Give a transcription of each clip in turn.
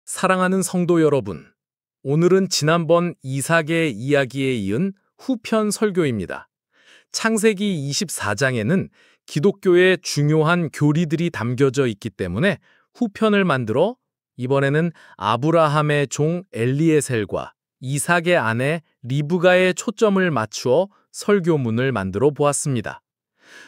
사랑하는 성도 여러분, 오늘은 지난번 이삭의 이야기에 이은 후편 설교입니다. 창세기 24장에는 기독교의 중요한 교리들이 담겨져 있기 때문에 후편을 만들어 이번에는 아브라함의 종 엘리에셀과 이삭의 아내 리브가의 초점을 맞추어 설교문을 만들어 보았습니다.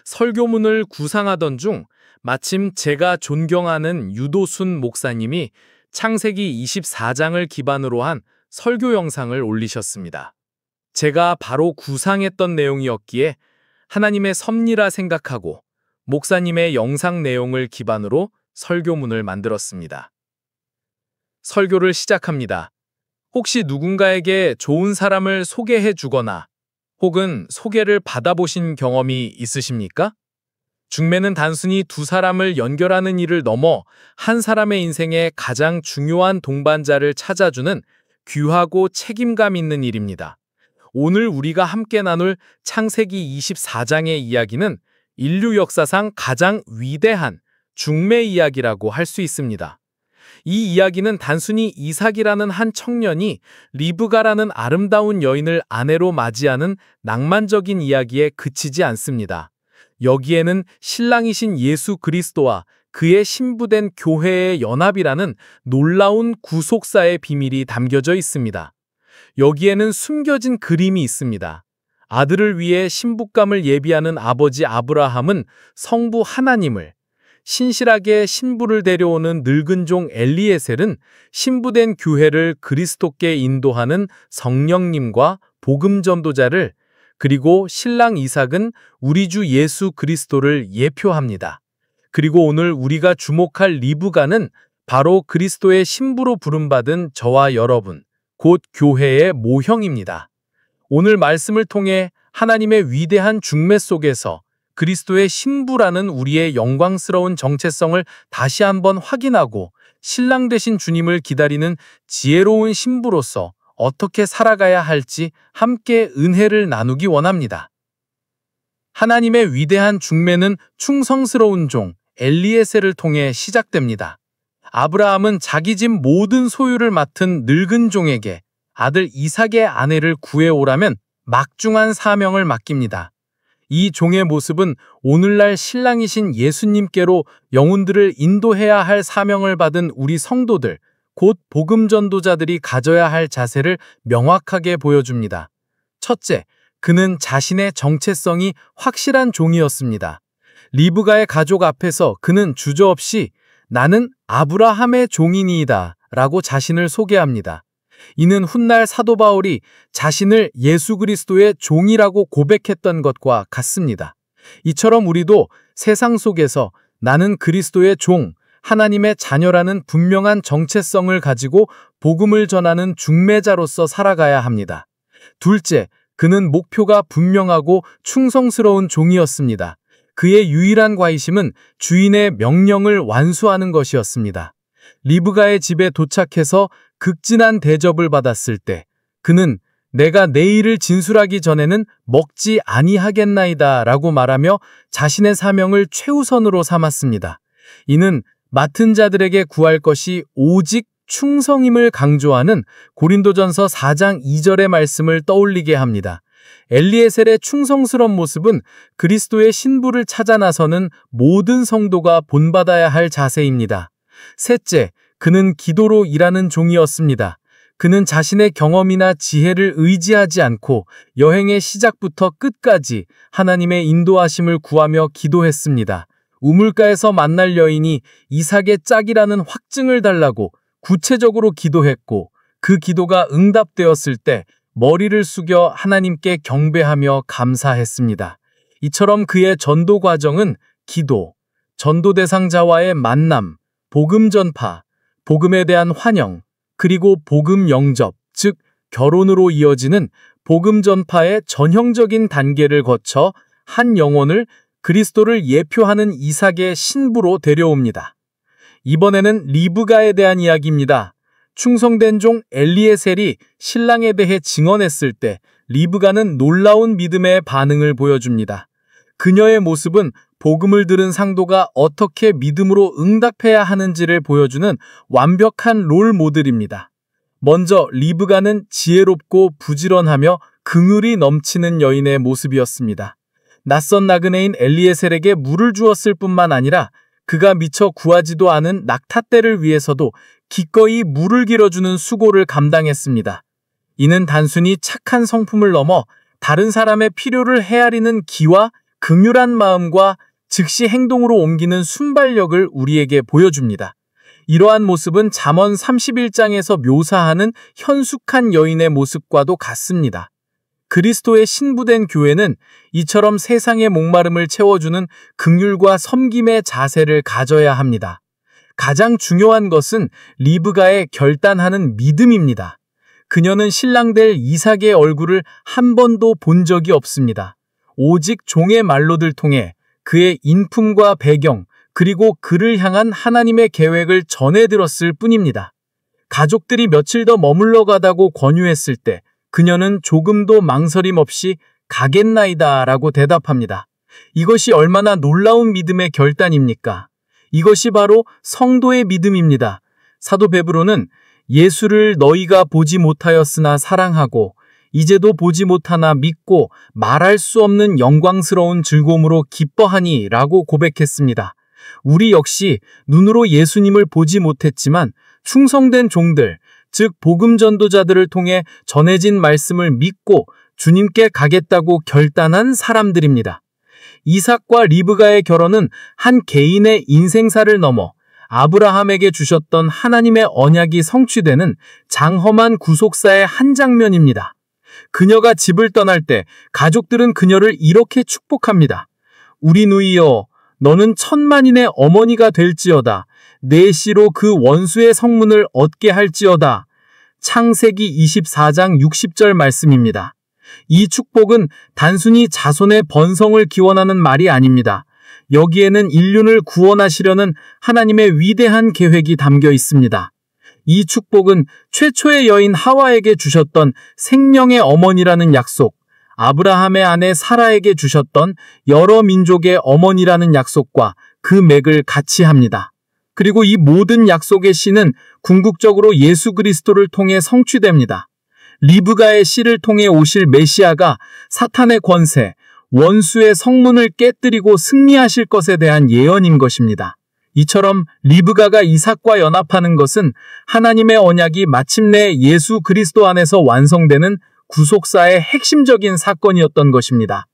설교문을 구상하던 중 마침 제가 존경하는 유도순 목사님이 창세기 24장을 기반으로 한 설교 영상을 올리셨습니다. 제가 바로 구상했던 내용이었기에 하나님의 섭리라 생각하고 목사님의 영상 내용을 기반으로 설교문을 만들었습니다. 설교를 시작합니다. 혹시 누군가에게 좋은 사람을 소개해 주거나 혹은 소개를 받아보신 경험이 있으십니까? 중매는 단순히 두 사람을 연결하는 일을 넘어 한 사람의 인생에 가장 중요한 동반자를 찾아주는 귀하고 책임감 있는 일입니다. 오늘 우리가 함께 나눌 창세기 24장의 이야기는 인류 역사상 가장 위대한 중매 이야기라고 할 수 있습니다. 이 이야기는 단순히 이삭이라는 한 청년이 리브가라는 아름다운 여인을 아내로 맞이하는 낭만적인 이야기에 그치지 않습니다. 여기에는 신랑이신 예수 그리스도와 그의 신부된 교회의 연합이라는 놀라운 구속사의 비밀이 담겨져 있습니다. 여기에는 숨겨진 그림이 있습니다. 아들을 위해 신부감을 예비하는 아버지 아브라함은 성부 하나님을, 신실하게 신부를 데려오는 늙은 종 엘리에셀은 신부된 교회를 그리스도께 인도하는 성령님과 복음 전도자를, 그리고 신랑 이삭은 우리 주 예수 그리스도를 예표합니다. 그리고 오늘 우리가 주목할 리브가는 바로 그리스도의 신부로 부름받은 저와 여러분, 곧 교회의 모형입니다. 오늘 말씀을 통해 하나님의 위대한 중매 속에서 그리스도의 신부라는 우리의 영광스러운 정체성을 다시 한번 확인하고 신랑 되신 주님을 기다리는 지혜로운 신부로서 어떻게 살아가야 할지 함께 은혜를 나누기 원합니다. 하나님의 위대한 중매는 충성스러운 종 엘리에셀을 통해 시작됩니다. 아브라함은 자기 집 모든 소유를 맡은 늙은 종에게 아들 이삭의 아내를 구해오라면 막중한 사명을 맡깁니다. 이 종의 모습은 오늘날 신랑이신 예수님께로 영혼들을 인도해야 할 사명을 받은 우리 성도들, 곧 복음 전도자들이 가져야 할 자세를 명확하게 보여줍니다. 첫째, 그는 자신의 정체성이 확실한 종이었습니다. 리브가의 가족 앞에서 그는 주저없이 나는 아브라함의 종이니이다 라고 자신을 소개합니다. 이는 훗날 사도 바울이 자신을 예수 그리스도의 종이라고 고백했던 것과 같습니다. 이처럼 우리도 세상 속에서 나는 그리스도의 종, 하나님의 자녀라는 분명한 정체성을 가지고 복음을 전하는 중매자로서 살아가야 합니다. 둘째, 그는 목표가 분명하고 충성스러운 종이었습니다. 그의 유일한 과이심은 주인의 명령을 완수하는 것이었습니다. 리브가의 집에 도착해서 극진한 대접을 받았을 때 그는 내가 내일을 진술하기 전에는 먹지 아니하겠나이다 라고 말하며 자신의 사명을 최우선으로 삼았습니다. 이는 맡은 자들에게 구할 것이 오직 충성임을 강조하는 고린도전서 4장 2절의 말씀을 떠올리게 합니다. 엘리에셀의 충성스러운 모습은 그리스도의 신부를 찾아 나서는 모든 성도가 본받아야 할 자세입니다. 셋째, 그는 기도로 일하는 종이었습니다. 그는 자신의 경험이나 지혜를 의지하지 않고 여행의 시작부터 끝까지 하나님의 인도하심을 구하며 기도했습니다. 우물가에서 만날 여인이 이삭의 짝이라는 확증을 달라고 구체적으로 기도했고 그 기도가 응답되었을 때 머리를 숙여 하나님께 경배하며 감사했습니다. 이처럼 그의 전도 과정은 기도, 전도 대상자와의 만남, 복음 전파, 복음에 대한 환영, 그리고 복음 영접, 즉 결혼으로 이어지는 복음 전파의 전형적인 단계를 거쳐 한 영혼을 그리스도를 예표하는 이삭의 신부로 데려옵니다. 이번에는 리브가에 대한 이야기입니다. 충성된 종 엘리에셀이 신랑에 대해 증언했을 때 리브가는 놀라운 믿음의 반응을 보여줍니다. 그녀의 모습은 복음을 들은 상도가 어떻게 믿음으로 응답해야 하는지를 보여주는 완벽한 롤 모델입니다. 먼저 리브가는 지혜롭고 부지런하며 긍휼이 넘치는 여인의 모습이었습니다. 낯선 나그네인 엘리에셀에게 물을 주었을 뿐만 아니라 그가 미처 구하지도 않은 낙타떼를 위해서도 기꺼이 물을 길어주는 수고를 감당했습니다. 이는 단순히 착한 성품을 넘어 다른 사람의 필요를 헤아리는 기와 긍휼한 마음과 즉시 행동으로 옮기는 순발력을 우리에게 보여줍니다. 이러한 모습은 잠언 31장에서 묘사하는 현숙한 여인의 모습과도 같습니다. 그리스도의 신부된 교회는 이처럼 세상의 목마름을 채워주는 긍휼과 섬김의 자세를 가져야 합니다. 가장 중요한 것은 리브가의 결단하는 믿음입니다. 그녀는 신랑 될 이삭의 얼굴을 한 번도 본 적이 없습니다. 오직 종의 말로들 통해 그의 인품과 배경, 그리고 그를 향한 하나님의 계획을 전해 들었을 뿐입니다. 가족들이 며칠 더 머물러 가다고 권유했을 때 그녀는 조금도 망설임 없이 가겠나이다 라고 대답합니다. 이것이 얼마나 놀라운 믿음의 결단입니까? 이것이 바로 성도의 믿음입니다. 사도 베드로는 예수를 너희가 보지 못하였으나 사랑하고 이제도 보지 못하나 믿고 말할 수 없는 영광스러운 즐거움으로 기뻐하니 라고 고백했습니다. 우리 역시 눈으로 예수님을 보지 못했지만 충성된 종들, 즉 복음 전도자들을 통해 전해진 말씀을 믿고 주님께 가겠다고 결단한 사람들입니다. 이삭과 리브가의 결혼은 한 개인의 인생사를 넘어 아브라함에게 주셨던 하나님의 언약이 성취되는 장엄한 구속사의 한 장면입니다. 그녀가 집을 떠날 때 가족들은 그녀를 이렇게 축복합니다. 우리 누이여, 너는 천만인의 어머니가 될지어다. 내 씨로 그 원수의 성문을 얻게 할지어다. 창세기 24장 60절 말씀입니다. 이 축복은 단순히 자손의 번성을 기원하는 말이 아닙니다. 여기에는 인륜을 구원하시려는 하나님의 위대한 계획이 담겨 있습니다. 이 축복은 최초의 여인 하와에게 주셨던 생명의 어머니라는 약속, 아브라함의 아내 사라에게 주셨던 여러 민족의 어머니라는 약속과 그 맥을 같이 합니다. 그리고 이 모든 약속의 씨는 궁극적으로 예수 그리스도를 통해 성취됩니다. 리브가의 씨를 통해 오실 메시아가 사탄의 권세, 원수의 성문을 깨뜨리고 승리하실 것에 대한 예언인 것입니다. 이처럼 리브가가 이삭과 연합하는 것은 하나님의 언약이 마침내 예수 그리스도 안에서 완성되는 구속사의 핵심적인 사건이었던 것입니다.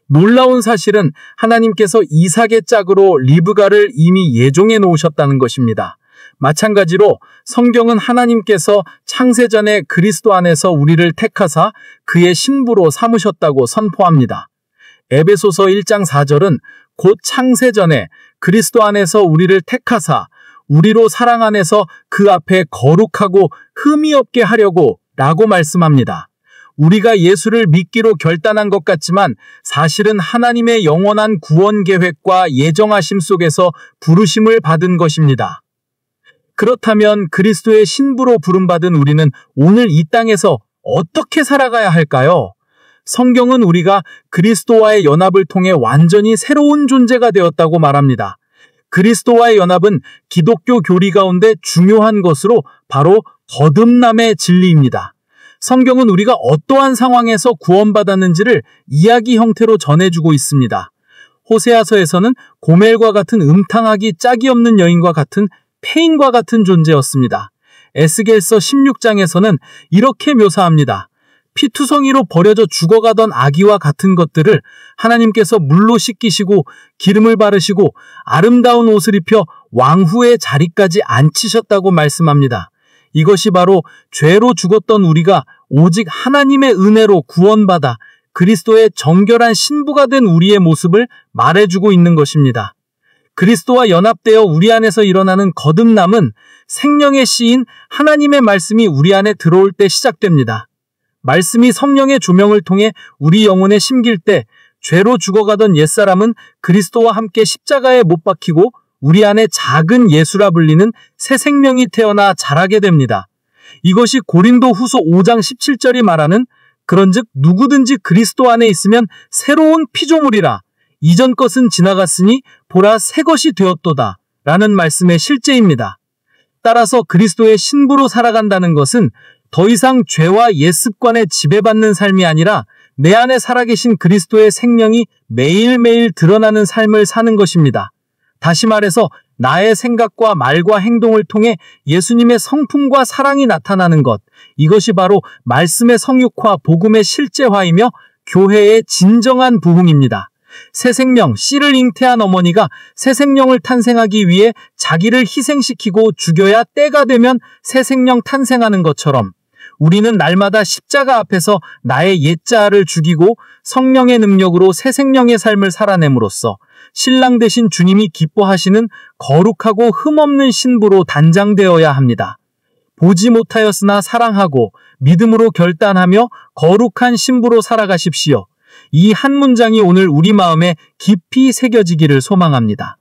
놀라운 사실은 하나님께서 이삭의 짝으로 리브가를 이미 예정해 놓으셨다는 것입니다. 마찬가지로 성경은 하나님께서 창세전에 그리스도 안에서 우리를 택하사 그의 신부로 삼으셨다고 선포합니다. 에베소서 1장 4절은 곧 창세전에 그리스도 안에서 우리를 택하사 우리로 사랑 안에서 그 앞에 거룩하고 흠이 없게 하려고 라고 말씀합니다. 우리가 예수를 믿기로 결단한 것 같지만 사실은 하나님의 영원한 구원 계획과 예정하심 속에서 부르심을 받은 것입니다. 그렇다면 그리스도의 신부로 부름받은 우리는 오늘 이 땅에서 어떻게 살아가야 할까요? 성경은 우리가 그리스도와의 연합을 통해 완전히 새로운 존재가 되었다고 말합니다. 그리스도와의 연합은 기독교 교리 가운데 중요한 것으로 바로 거듭남의 진리입니다. 성경은 우리가 어떠한 상황에서 구원받았는지를 이야기 형태로 전해주고 있습니다. 호세아서에서는 고멜과 같은 음탕하기 짝이 없는 여인과 같은 페인과 같은 존재였습니다. 에스겔서 16장에서는 이렇게 묘사합니다. 피투성이로 버려져 죽어가던 아기와 같은 것들을 하나님께서 물로 씻기시고 기름을 바르시고 아름다운 옷을 입혀 왕후의 자리까지 앉히셨다고 말씀합니다. 이것이 바로 죄로 죽었던 우리가 오직 하나님의 은혜로 구원받아 그리스도의 정결한 신부가 된 우리의 모습을 말해주고 있는 것입니다. 그리스도와 연합되어 우리 안에서 일어나는 거듭남은 생명의 씨인 하나님의 말씀이 우리 안에 들어올 때 시작됩니다. 말씀이 성령의 조명을 통해 우리 영혼에 심길 때 죄로 죽어가던 옛사람은 그리스도와 함께 십자가에 못 박히고 우리 안에 작은 예수라 불리는 새 생명이 태어나 자라게 됩니다. 이것이 고린도 후서 5장 17절이 말하는 그런즉 누구든지 그리스도 안에 있으면 새로운 피조물이라 이전 것은 지나갔으니 보라 새 것이 되었도다 라는 말씀의 실제입니다. 따라서 그리스도의 신부로 살아간다는 것은 더 이상 죄와 옛습관에 지배받는 삶이 아니라 내 안에 살아계신 그리스도의 생명이 매일매일 드러나는 삶을 사는 것입니다. 다시 말해서 나의 생각과 말과 행동을 통해 예수님의 성품과 사랑이 나타나는 것, 이것이 바로 말씀의 성육화, 복음의 실제화이며 교회의 진정한 부흥입니다. 새 생명, 씨를 잉태한 어머니가 새 생명을 탄생하기 위해 자기를 희생시키고 죽여야 때가 되면 새 생명 탄생하는 것처럼 우리는 날마다 십자가 앞에서 나의 옛자아를 죽이고 성령의 능력으로 새 생명의 삶을 살아냄으로써 신랑 되신 주님이 기뻐하시는 거룩하고 흠없는 신부로 단장되어야 합니다. 보지 못하였으나 사랑하고 믿음으로 결단하며 거룩한 신부로 살아가십시오. 이 한 문장이 오늘 우리 마음에 깊이 새겨지기를 소망합니다.